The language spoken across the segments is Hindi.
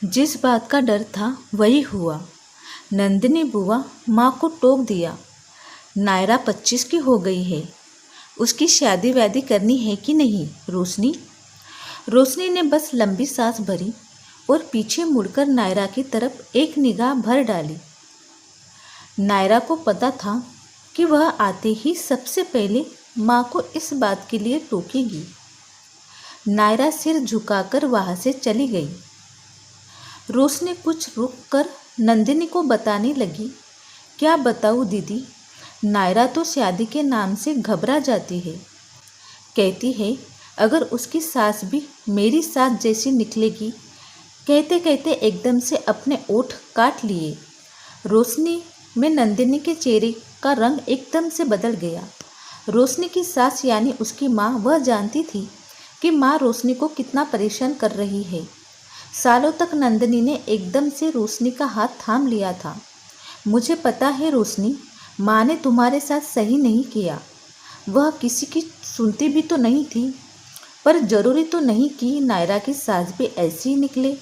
जिस बात का डर था वही हुआ। नंदिनी बुआ माँ को टोक दिया, नायरा 25 की हो गई है, उसकी शादी वादी करनी है कि नहीं रोशनी। रोशनी ने बस लंबी सांस भरी और पीछे मुड़कर नायरा की तरफ एक निगाह भर डाली। नायरा को पता था कि वह आते ही सबसे पहले माँ को इस बात के लिए टोकेगी। नायरा सिर झुकाकर वहाँ से चली गई। रोशनी कुछ रुक कर नंदिनी को बताने लगी, क्या बताऊँ दीदी, नायरा तो शादी के नाम से घबरा जाती है। कहती है अगर उसकी सास भी मेरी सास जैसी निकलेगी। कहते कहते एकदम से अपने ओठ काट लिए। रोशनी में नंदिनी के चेहरे का रंग एकदम से बदल गया। रोशनी की सास यानी उसकी माँ, वह जानती थी कि माँ रोशनी को कितना परेशान कर रही है। सालों तक नंदिनी ने एकदम से रोशनी का हाथ थाम लिया था। मुझे पता है रोशनी, माँ ने तुम्हारे साथ सही नहीं किया। वह किसी की सुनती भी तो नहीं थी, पर जरूरी तो नहीं कि नायरा की सास भी ऐसी ही निकले।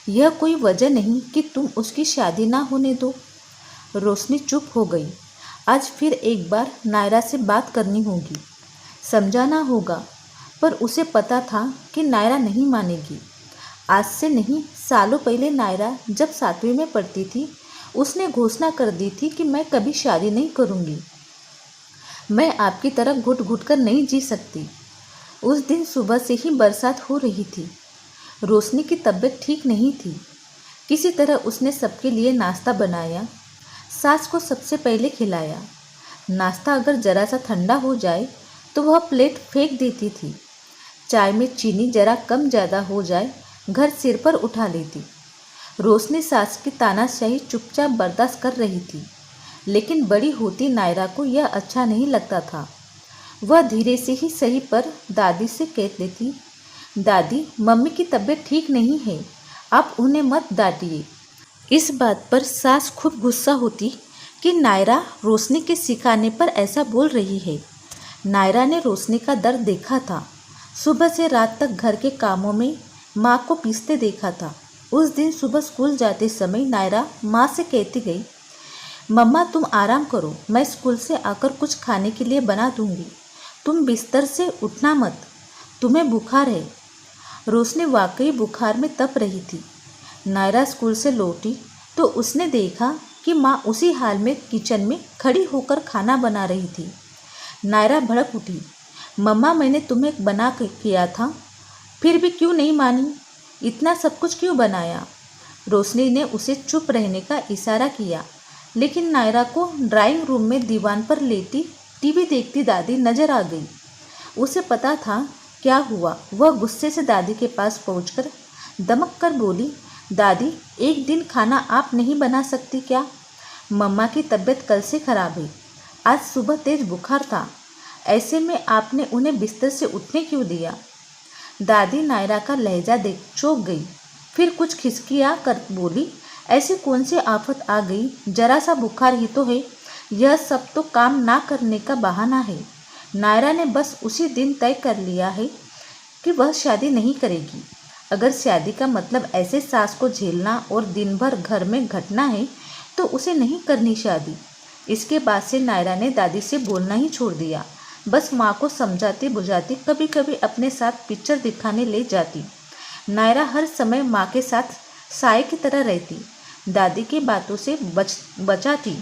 यह कोई वजह नहीं कि तुम उसकी शादी ना होने दो। रोशनी चुप हो गई। आज फिर एक बार नायरा से बात करनी होगी, समझाना होगा, पर उसे पता था कि नायरा नहीं मानेगी। आज से नहीं, सालों पहले नायरा जब 7वीं में पढ़ती थी, उसने घोषणा कर दी थी कि मैं कभी शादी नहीं करूँगी। मैं आपकी तरह घुट घुट कर नहीं जी सकती। उस दिन सुबह से ही बरसात हो रही थी। रोशनी की तबीयत ठीक नहीं थी। किसी तरह उसने सबके लिए नाश्ता बनाया, सास को सबसे पहले खिलाया। नाश्ता अगर जरा सा ठंडा हो जाए तो वह प्लेट फेंक देती थी। चाय में चीनी जरा कम ज़्यादा हो जाए, घर सिर पर उठा लेती। रोशनी सास की तानाशाही चुपचाप बर्दाश्त कर रही थी, लेकिन बड़ी होती नायरा को यह अच्छा नहीं लगता था। वह धीरे से ही सही पर दादी से कह देती, दादी मम्मी की तबीयत ठीक नहीं है, आप उन्हें मत डांटिए। इस बात पर सास खूब गुस्सा होती कि नायरा रोशनी के सिखाने पर ऐसा बोल रही है। नायरा ने रोशनी का दर्द देखा था। सुबह से रात तक घर के कामों में माँ को पीसते देखा था। उस दिन सुबह स्कूल जाते समय नायरा माँ से कहती गई, मम्मा तुम आराम करो, मैं स्कूल से आकर कुछ खाने के लिए बना दूंगी। तुम बिस्तर से उठना मत, तुम्हें बुखार है। रोशनी वाकई बुखार में तप रही थी। नायरा स्कूल से लौटी तो उसने देखा कि माँ उसी हाल में किचन में खड़ी होकर खाना बना रही थी। नायरा भड़क उठी, मम्मा मैंने तुम्हें बना किया था, फिर भी क्यों नहीं मानी? इतना सब कुछ क्यों बनाया? रोशनी ने उसे चुप रहने का इशारा किया, लेकिन नायरा को ड्राइंग रूम में दीवान पर लेटी टीवी देखती दादी नजर आ गई। उसे पता था क्या हुआ। वह गुस्से से दादी के पास पहुंचकर दमक कर बोली, दादी एक दिन खाना आप नहीं बना सकती क्या? मम्मा की तबीयत कल से खराब है, आज सुबह तेज बुखार था, ऐसे में आपने उन्हें बिस्तर से उठने क्यों दिया? दादी नायरा का लहजा देख चौंक गई, फिर कुछ खिसकिया कर बोली, ऐसी कौन सी आफत आ गई, जरा सा बुखार ही तो है, यह सब तो काम ना करने का बहाना है। नायरा ने बस उसी दिन तय कर लिया है कि वह शादी नहीं करेगी। अगर शादी का मतलब ऐसे सास को झेलना और दिन भर घर में घटना है तो उसे नहीं करनी शादी। इसके बाद से नायरा ने दादी से बोलना ही छोड़ दिया। बस माँ को समझाती बुझाती कभी कभी अपने साथ पिक्चर दिखाने ले जाती। नायरा हर समय माँ के साथ साए की तरह रहती, दादी की बातों से बचाती,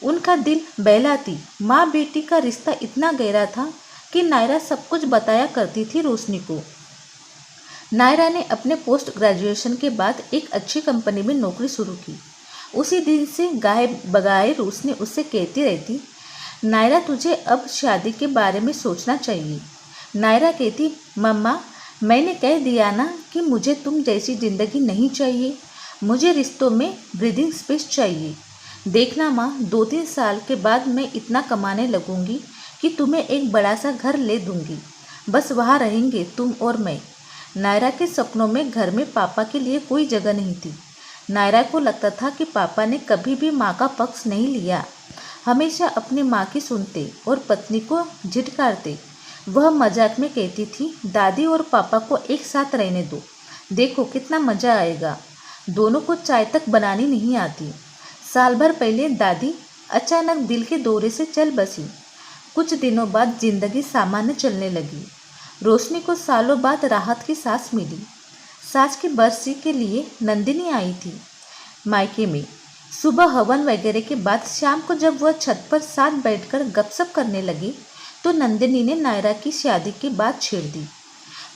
उनका दिल बहलाती। माँ बेटी का रिश्ता इतना गहरा था कि नायरा सब कुछ बताया करती थी रोशनी को। नायरा ने अपने पोस्ट ग्रेजुएशन के बाद एक अच्छी कंपनी में नौकरी शुरू की। उसी दिन से गाए बगाए रोशनी उससे कहती रहती, नायरा तुझे अब शादी के बारे में सोचना चाहिए। नायरा कहती, मम्मा मैंने कह दिया ना कि मुझे तुम जैसी ज़िंदगी नहीं चाहिए, मुझे रिश्तों में ब्रीदिंग स्पेस चाहिए। देखना माँ, 2-3 साल के बाद मैं इतना कमाने लगूंगी कि तुम्हें एक बड़ा सा घर ले दूंगी, बस वहाँ रहेंगे तुम और मैं। नायरा के सपनों में घर में पापा के लिए कोई जगह नहीं थी। नायरा को लगता था कि पापा ने कभी भी माँ का पक्ष नहीं लिया, हमेशा अपनी माँ की सुनते और पत्नी को झिटकारते। वह मजाक में कहती थी, दादी और पापा को एक साथ रहने दो, देखो कितना मज़ा आएगा। दोनों को चाय तक बनानी नहीं आती। साल भर पहले दादी अचानक दिल के दौरे से चल बसी। कुछ दिनों बाद जिंदगी सामान्य चलने लगी। रोशनी को सालों बाद राहत की सांस मिली। सास की बरसी के लिए नंदिनी आई थी मायके में। सुबह हवन वगैरह के बाद शाम को जब वह छत पर साथ बैठकर गपशप करने लगी तो नंदिनी ने नायरा की शादी की बात छेड़ दी।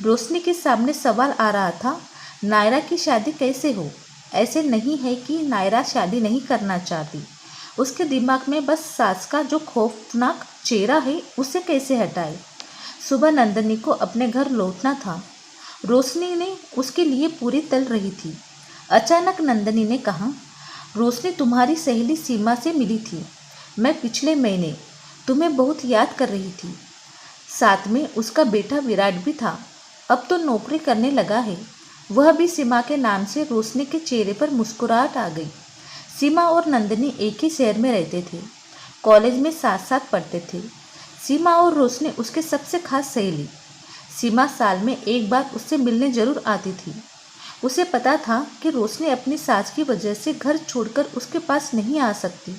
रोशनी के सामने सवाल आ रहा था, नायरा की शादी कैसे हो? ऐसे नहीं है कि नायरा शादी नहीं करना चाहती, उसके दिमाग में बस सास का जो खौफनाक चेहरा है उसे कैसे हटाए। सुबह नंदिनी को अपने घर लौटना था। रोशनी ने उसके लिए पूरी तल रही थी। अचानक नंदिनी ने कहा, रोशनी तुम्हारी सहेली सीमा से मिली थी। मैं पिछले महीने तुम्हें बहुत याद कर रही थी। साथ में उसका बेटा विराट भी था। अब तो नौकरी करने लगा है, वह भी सीमा के नाम से। रोशनी के चेहरे पर मुस्कुराहट आ गई। सीमा और नंदिनी एक ही शहर में रहते थे, कॉलेज में साथ साथ पढ़ते थे। सीमा और रोशनी उसके सबसे खास सहेली। सीमा साल में एक बार उससे मिलने जरूर आती थी। उसे पता था कि रोशनी अपनी सास की वजह से घर छोड़कर उसके पास नहीं आ सकती।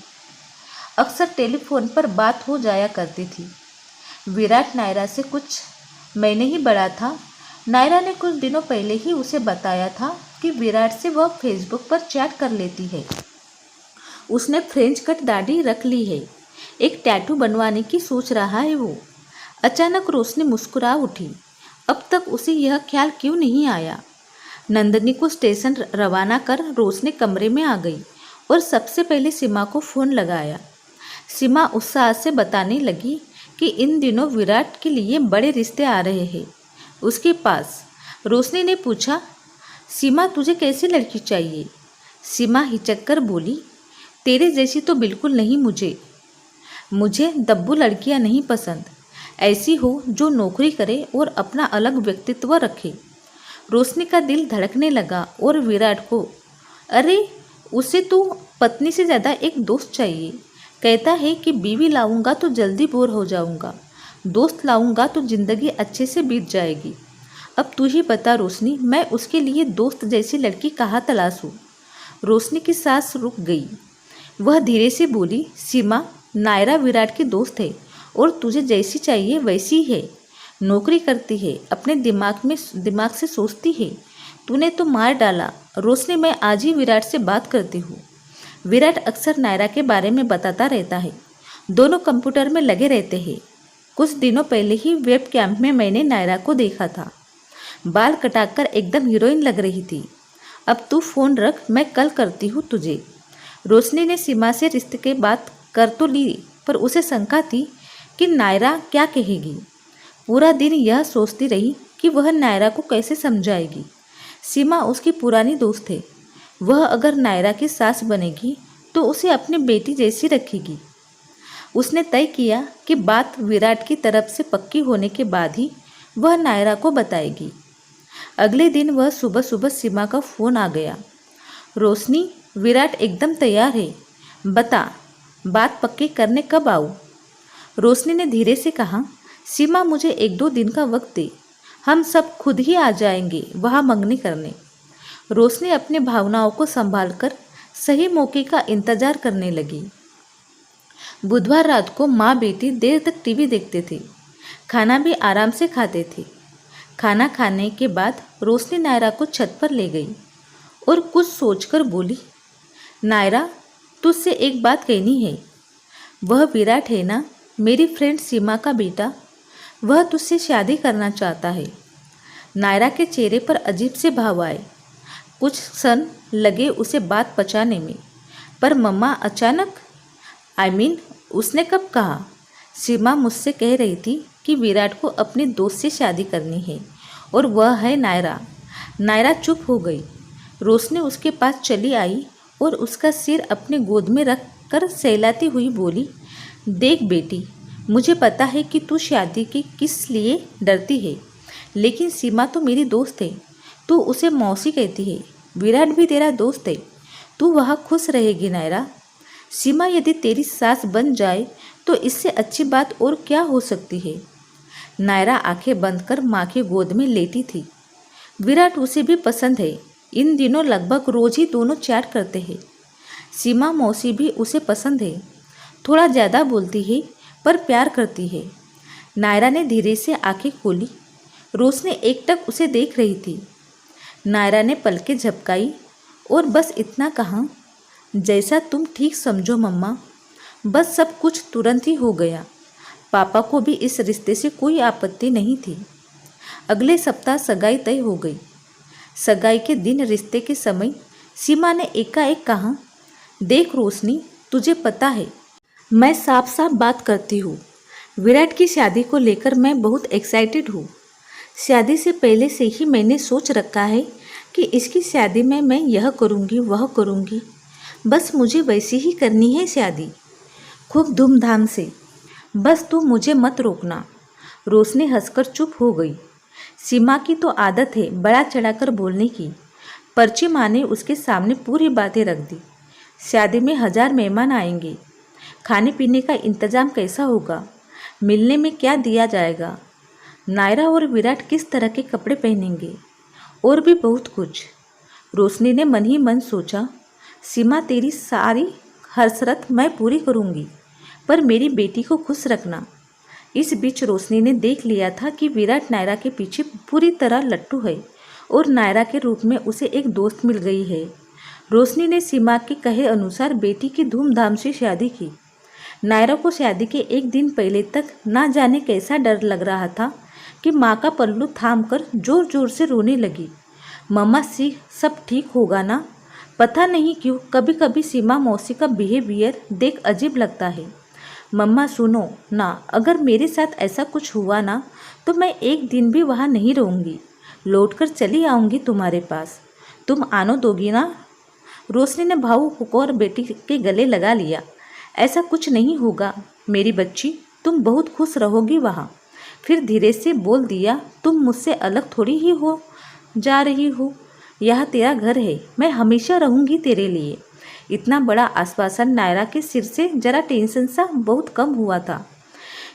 अक्सर टेलीफोन पर बात हो जाया करती थी। विराट नायरा से कुछ महीने ही बड़ा था। नायरा ने कुछ दिनों पहले ही उसे बताया था कि विराट से वह फेसबुक पर चैट कर लेती है। उसने फ्रेंच कट दाढ़ी रख ली है, एक टैटू बनवाने की सोच रहा है वो। अचानक रोशनी मुस्कुरा उठी। अब तक उसे यह ख्याल क्यों नहीं आया। नंदिनी को स्टेशन रवाना कर रोशनी कमरे में आ गई और सबसे पहले सीमा को फ़ोन लगाया। सीमा उत्साह से बताने लगी कि इन दिनों विराट के लिए बड़े रिश्ते आ रहे हैं उसके पास। रोशनी ने पूछा, सीमा तुझे कैसी लड़की चाहिए? सीमा हिचक कर बोली, तेरे जैसी तो बिल्कुल नहीं। मुझे दब्बू लड़कियां नहीं पसंद, ऐसी हो जो नौकरी करे और अपना अलग व्यक्तित्व रखे। रोशनी का दिल धड़कने लगा। और विराट को, अरे उसे तो पत्नी से ज़्यादा एक दोस्त चाहिए। कहता है कि बीवी लाऊंगा तो जल्दी बोर हो जाऊंगा, दोस्त लाऊंगा तो जिंदगी अच्छे से बीत जाएगी। अब तू ही बता रोशनी, मैं उसके लिए दोस्त जैसी लड़की कहाँ तलाशूं? रोशनी की सांस रुक गई। वह धीरे से बोली, सीमा, नायरा विराट की दोस्त है और तुझे जैसी चाहिए वैसी है। नौकरी करती है, अपने दिमाग से सोचती है। तूने तो मार डाला। रोशनी, मैं आज ही विराट से बात करती हूँ। विराट अक्सर नायरा के बारे में बताता रहता है। दोनों कंप्यूटर में लगे रहते हैं। कुछ दिनों पहले ही वेब कैंप में मैंने नायरा को देखा था। बाल कटाकर एकदम हीरोइन लग रही थी। अब तू फ़ोन रख, मैं कल करती हूँ तुझे। रोशनी ने सीमा से रिश्ते की बात कर तो ली, पर उसे शंका थी कि नायरा क्या कहेगी। पूरा दिन यह सोचती रही कि वह नायरा को कैसे समझाएगी। सीमा उसकी पुरानी दोस्त है। वह अगर नायरा की सास बनेगी तो उसे अपनी बेटी जैसी रखेगी। उसने तय किया कि बात विराट की तरफ से पक्की होने के बाद ही वह नायरा को बताएगी। अगले दिन वह सुबह सुबह सीमा का फ़ोन आ गया। रोशनी, विराट एकदम तैयार है, बता बात पक्की करने कब आऊँ? रोशनी ने धीरे से कहा, सीमा, मुझे 1-2 दिन का वक्त दे, हम सब खुद ही आ जाएंगे वहाँ मंगनी करने। रोशनी अपनी भावनाओं को संभालकर सही मौके का इंतजार करने लगी। बुधवार रात को माँ बेटी देर तक टीवी देखते थे, खाना भी आराम से खाते थे। खाना खाने के बाद रोशनी नायरा को छत पर ले गई और कुछ सोचकर बोली, नायरा, तुझसे एक बात कहनी है। वह विराट है ना, मेरी फ्रेंड सीमा का बेटा, वह तुझसे शादी करना चाहता है। नायरा के चेहरे पर अजीब से भाव आए। कुछ क्षण लगे उसे बात पचाने में। पर मम्मा, अचानक? उसने कब कहा? सीमा मुझसे कह रही थी कि विराट को अपने दोस्त से शादी करनी है और वह है नायरा। नायरा चुप हो गई। रोशनी उसके पास चली आई और उसका सिर अपने गोद में रख कर सहलाती हुई बोली, देख बेटी, मुझे पता है कि तू शादी की किस लिए डरती है, लेकिन सीमा तो मेरी दोस्त है। तू उसे मौसी कहती है, विराट भी तेरा दोस्त है। तू वहाँ खुश रहेगी नायरा। सीमा यदि तेरी सास बन जाए तो इससे अच्छी बात और क्या हो सकती है। नायरा आंखें बंद कर माँ के गोद में लेटी थी। विराट उसे भी पसंद है, इन दिनों लगभग रोज ही दोनों चैट करते हैं। सीमा मौसी भी उसे पसंद है, थोड़ा ज़्यादा बोलती है पर प्यार करती है। नायरा ने धीरे से आंखें खोली। रोशनी एकटक उसे देख रही थी। नायरा ने पलकें झपकाई और बस इतना कहा, जैसा तुम ठीक समझो मम्मा। बस सब कुछ तुरंत ही हो गया। पापा को भी इस रिश्ते से कोई आपत्ति नहीं थी। अगले सप्ताह सगाई तय हो गई। सगाई के दिन रिश्ते के समय सीमा ने एकाएक कहा, देख रोशनी, तुझे पता है मैं साफ साफ बात करती हूँ। विराट की शादी को लेकर मैं बहुत एक्साइटेड हूँ। शादी से पहले से ही मैंने सोच रखा है कि इसकी शादी में मैं यह करूँगी वह करूँगी। बस मुझे वैसी ही करनी है शादी, खूब धूमधाम से। बस तू मुझे मत रोकना। रोशनी हंसकर चुप हो गई। सीमा की तो आदत है बड़ा चढ़ाकर बोलने की। पर्ची माँ ने उसके सामने पूरी बातें रख दी। शादी में 1000 मेहमान आएंगे। खाने पीने का इंतजाम कैसा होगा, मिलने में क्या दिया जाएगा, नायरा और विराट किस तरह के कपड़े पहनेंगे, और भी बहुत कुछ। रोशनी ने मन ही मन सोचा, सीमा तेरी सारी हसरत मैं पूरी करूँगी, पर मेरी बेटी को खुश रखना। इस बीच रोशनी ने देख लिया था कि विराट नायरा के पीछे पूरी तरह लट्टू है और नायरा के रूप में उसे एक दोस्त मिल गई है। रोशनी ने सीमा के कहे अनुसार बेटी की धूमधाम से शादी की। नायरा को शादी के एक दिन पहले तक ना जाने कैसा डर लग रहा था कि माँ का पल्लू थामकर जोर जोर से रोने लगी। मम्मा सी सब ठीक होगा ना? पता नहीं क्यों कभी कभी सीमा मौसी का बिहेवियर देख अजीब लगता है। मम्मा सुनो ना, अगर मेरे साथ ऐसा कुछ हुआ ना तो मैं एक दिन भी वहाँ नहीं रहूँगी, लौटकर चली आऊँगी तुम्हारे पास। तुम आनो दोगी ना? रोशनी ने भावुक होकर बेटी के गले लगा लिया। ऐसा कुछ नहीं होगा मेरी बच्ची, तुम बहुत खुश रहोगी वहाँ। फिर धीरे से बोल दिया, तुम मुझसे अलग थोड़ी ही हो जा रही हो। यह तेरा घर है, मैं हमेशा रहूँगी तेरे लिए। इतना बड़ा आश्वासन नायरा के सिर से जरा टेंशन सा बहुत कम हुआ था।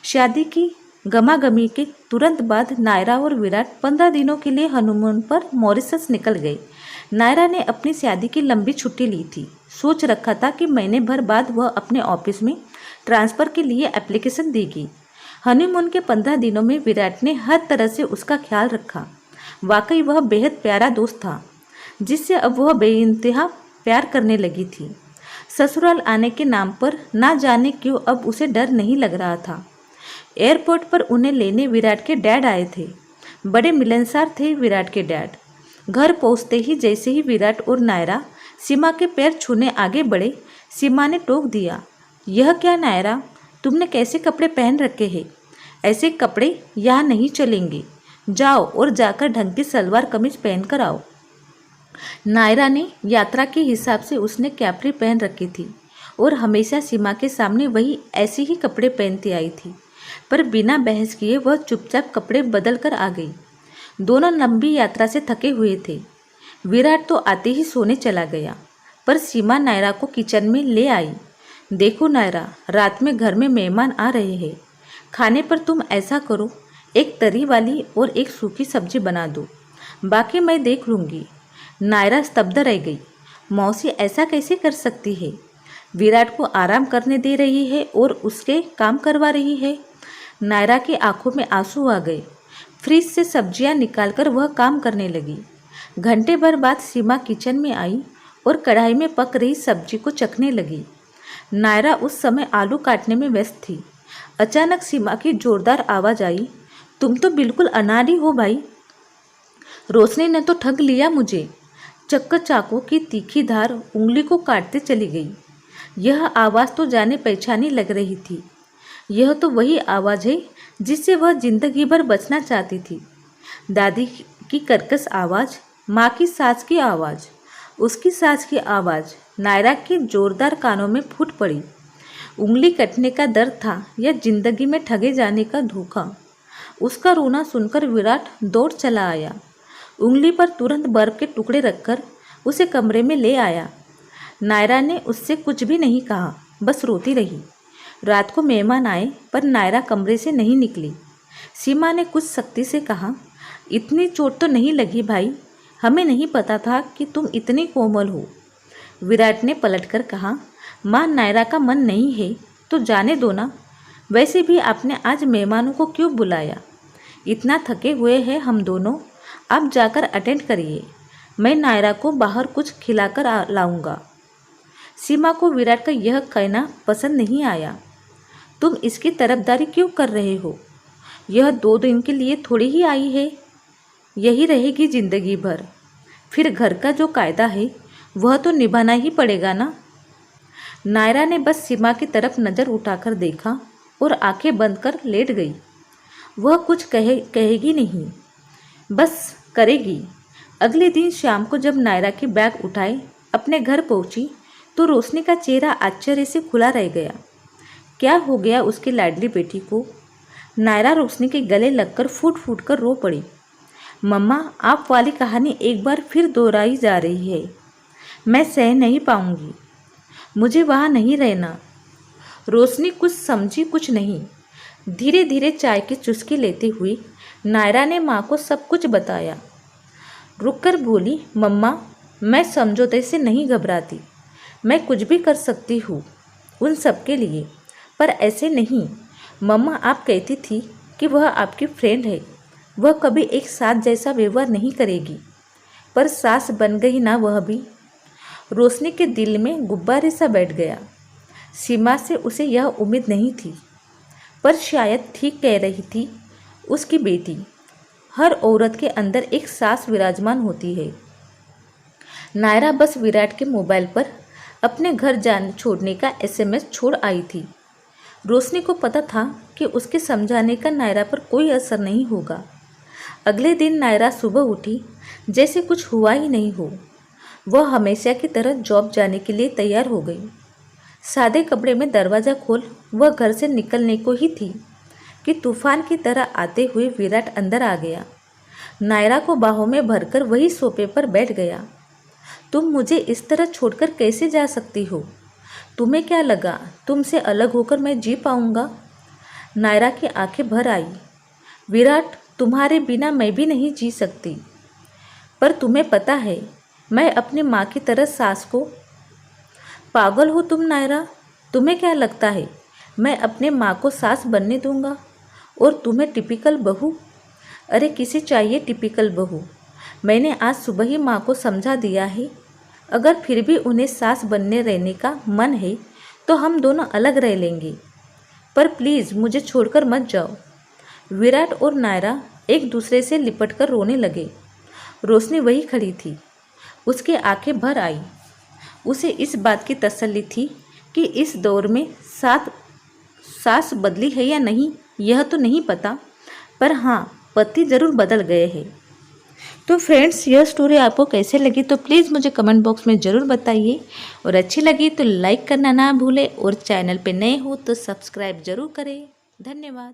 शादी की गमागमी के तुरंत बाद नायरा और विराट 15 दिनों के लिए हनीमून पर मॉरिशस निकल गए। नायरा ने अपनी शादी की लंबी छुट्टी ली थी। सोच रखा था कि महीने भर बाद वह अपने ऑफिस में ट्रांसफ़र के लिए एप्लीकेशन देगी। हनीमून के 15 दिनों में विराट ने हर तरह से उसका ख्याल रखा। वाकई वह बेहद प्यारा दोस्त था, जिससे अब वह बेइंतहा प्यार करने लगी थी। ससुराल आने के नाम पर ना जाने क्यों अब उसे डर नहीं लग रहा था। एयरपोर्ट पर उन्हें लेने विराट के डैड आए थे। बड़े मिलनसार थे विराट के डैड। घर पहुंचते ही जैसे ही विराट और नायरा सीमा के पैर छूने आगे बढ़े, सीमा ने टोक दिया, यह क्या नायरा, तुमने कैसे कपड़े पहन रखे हैं? ऐसे कपड़े यहाँ नहीं चलेंगे। जाओ और जाकर ढंग की सलवार कमीज पहन कर आओ। नायरा ने यात्रा के हिसाब से उसने कैप्री पहन रखी थी और हमेशा सीमा के सामने वही ऐसे ही कपड़े पहनती आई थी, पर बिना बहस किए वह चुपचाप कपड़े बदल कर आ गई। दोनों लंबी यात्रा से थके हुए थे। विराट तो आते ही सोने चला गया, पर सीमा नायरा को किचन में ले आई। देखो नायरा, रात में घर में मेहमान आ रहे हैं। खाने पर तुम ऐसा करो, एक तरी वाली और एक सूखी सब्जी बना दो, बाकी मैं देख लूँगी। नायरा स्तब्ध रह गई। मौसी ऐसा कैसे कर सकती है? विराट को आराम करने दे रही है और उसके काम करवा रही है। नायरा की आंखों में आंसू आ गए। फ्रिज से सब्जियां निकालकर वह काम करने लगी। घंटे भर बाद सीमा किचन में आई और कढ़ाई में पक रही सब्जी को चखने लगी। नायरा उस समय आलू काटने में व्यस्त थी। अचानक सीमा की जोरदार आवाज़ आई, तुम तो बिल्कुल अनाड़ी हो भाई। रोशनी ने तो ठग लिया मुझे। चक्कर चाकू की तीखी धार उंगली को काटते चली गई। यह आवाज़ तो जाने पहचानी लग रही थी। यह तो वही आवाज़ है जिससे वह जिंदगी भर बचना चाहती थी। दादी की कर्कश आवाज़, माँ की सास की आवाज़, उसकी सास की आवाज़ नायरा के जोरदार कानों में फूट पड़ी। उंगली कटने का दर्द था या जिंदगी में ठगे जाने का धोखा। उसका रोना सुनकर विराट दौड़ चला आया। उंगली पर तुरंत बर्फ के टुकड़े रखकर उसे कमरे में ले आया। नायरा ने उससे कुछ भी नहीं कहा, बस रोती रही। रात को मेहमान आए पर नायरा कमरे से नहीं निकली। सीमा ने कुछ सख्ती से कहा, इतनी चोट तो नहीं लगी भाई, हमें नहीं पता था कि तुम इतनी कोमल हो। विराट ने पलटकर कहा, माँ नायरा का मन नहीं है तो जाने दो ना। वैसे भी आपने आज मेहमानों को क्यों बुलाया? इतना थके हुए हैं हम दोनों, आप जाकर अटेंड करिए। मैं नायरा को बाहर कुछ खिलाकर लाऊंगा। सीमा को विराट का यह कहना पसंद नहीं आया। तुम इसकी तरफदारी क्यों कर रहे हो? यह 2 दिन के लिए थोड़ी ही आई है, यही रहेगी जिंदगी भर। फिर घर का जो कायदा है वह तो निभाना ही पड़ेगा ना। नायरा ने बस सीमा की तरफ नज़र उठाकर देखा और आंखें बंद कर लेट गई। वह कुछ कहेगी नहीं, बस करेगी। अगले दिन शाम को जब नायरा की बैग उठाए अपने घर पहुंची तो रोशनी का चेहरा आश्चर्य से खुला रह गया। क्या हो गया उसकी लाडली बेटी को? नायरा रोशनी के गले लगकर फूट फूट कर रो पड़ी। मम्मा, आप वाली कहानी एक बार फिर दोहराई जा रही है। मैं सह नहीं पाऊंगी, मुझे वहाँ नहीं रहना। रोशनी कुछ समझी कुछ नहीं। धीरे धीरे चाय की चुस्की लेते हुए नायरा ने माँ को सब कुछ बताया। रुककर बोली, मम्मा, मैं समझौते से नहीं घबराती। मैं कुछ भी कर सकती हूँ उन सब के लिए, पर ऐसे नहीं। मम्मा, आप कहती थी कि वह आपकी फ्रेंड है, वह कभी एक सास जैसा व्यवहार नहीं करेगी, पर सास बन गई ना वह भी। रोशनी के दिल में गुब्बारे सा बैठ गया। सीमा से उसे यह उम्मीद नहीं थी, पर शायद ठीक कह रही थी उसकी बेटी। हर औरत के अंदर एक सास विराजमान होती है। नायरा बस विराट के मोबाइल पर अपने घर जाने छोड़ने का SMS छोड़ आई थी। रोशनी को पता था कि उसके समझाने का नायरा पर कोई असर नहीं होगा। अगले दिन नायरा सुबह उठी जैसे कुछ हुआ ही नहीं हो। वह हमेशा की तरह जॉब जाने के लिए तैयार हो गई। सादे कपड़े में दरवाज़ा खोल वह घर से निकलने को ही थी कि तूफान की तरह आते हुए विराट अंदर आ गया। नायरा को बाहों में भरकर वही सोफे पर बैठ गया। तुम मुझे इस तरह छोड़कर कैसे जा सकती हो? तुम्हें क्या लगा तुमसे अलग होकर मैं जी पाऊंगा? नायरा की आंखें भर आई। विराट, तुम्हारे बिना मैं भी नहीं जी सकती। पर तुम्हें पता है मैं अपनी माँ की तरह सास को। पागल हो तुम नायरा, तुम्हें क्या लगता है मैं अपने माँ को सास बनने दूंगा? और तुम्हें टिपिकल बहू? अरे किसे चाहिए टिपिकल बहू? मैंने आज सुबह ही माँ को समझा दिया है। अगर फिर भी उन्हें सास बनने रहने का मन है तो हम दोनों अलग रह लेंगे, पर प्लीज़ मुझे छोड़कर मत जाओ। विराट और नायरा एक दूसरे से लिपटकर रोने लगे। रोशनी वही खड़ी थी, उसकी आंखें भर आई। उसे इस बात की तसल्ली थी कि इस दौर में सास बदली है या नहीं यह तो नहीं पता, पर हाँ, पति ज़रूर बदल गए हैं। तो फ्रेंड्स, यह स्टोरी आपको कैसे लगी तो प्लीज़ मुझे कमेंट बॉक्स में ज़रूर बताइए, और अच्छी लगी तो लाइक करना ना भूलें, और चैनल पे नए हो तो सब्सक्राइब ज़रूर करें। धन्यवाद।